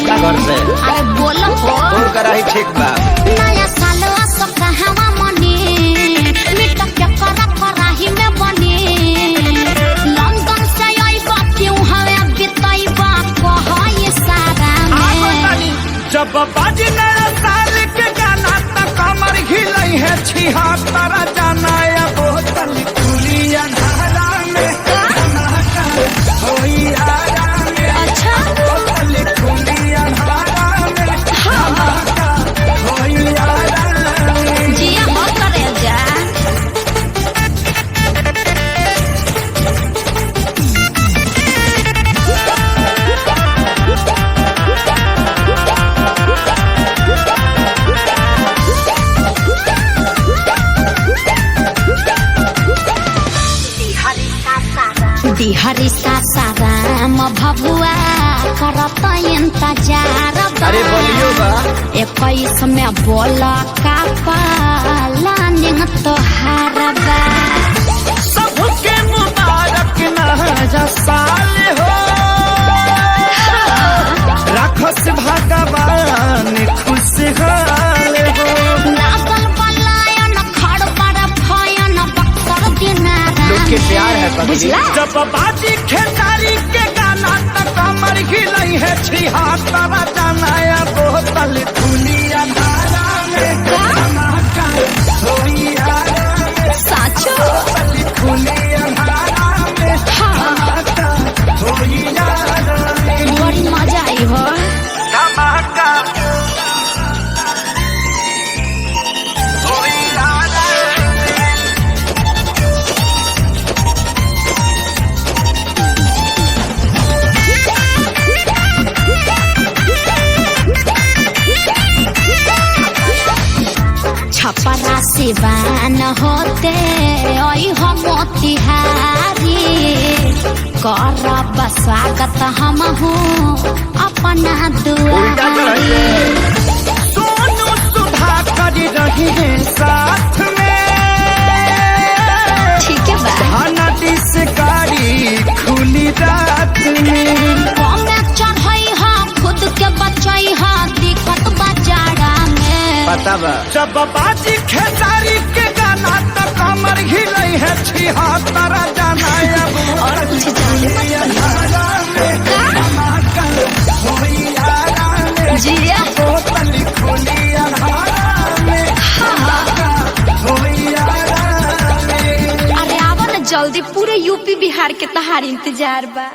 अपना घर से। अरे बोलो हो दूर करा ही ठीक बा। नया साल आसो कहवा मनी मिटा क्या करा ही में बनी लंदन से आई बात क्यों हवे बिताई बात को है सारा में जब बाजी नया साल के गाना तक कमर हिलाई है छिहा तारा जाना या बोतल खुली अंधारा में होई आरा में। अच्छा बोतल खुली अंधारा में होई आरा में। जिया हो करे जा बिहारी सासाराम भभुआ करत इंतजार अरे बोलियो बा। 21 में बोला का पालानिंग तोहार बा सबके मुबारक नया साल हो राखस भगवान खुशहाल हो। लागल बलायन खड़ पर भयन बक्सर दिनारा लोग के प्यार है पगली। बुझला जब बाजी खेसारी के गाना तक कमर हिलाई है छिहा तारा जाना या बोतल खुली अंधारा में धमाका होई आरा में। साचो बोतल खुली अंधारा में धमाका होई आरा में। बड़ी मजा आई हो धमाका होई आरा में। छपरा सिवान होते ओई हो मोतिहारी करब स्वागत हम हूँ अपना उल्टा दुआरी सोनू सुधा कर रही है साथ में ठीक है बा नदी से गाड़ी खुली रात में। कमे चढ़ई हा खुद के बचई हा दिक्कत बजाड़ा में पता बा। जब बाजी खेसारी के गाना तक कमर हिलाई है छिहा तारा जाना या और कुछ जाने अंधारा में धमाका होई आरा में। जिया बोतल खुली अंधारा में धमाका होई आरा में। अरे आवा ना जल्दी पूरे यूपी बिहार के तहार इंतजार बा।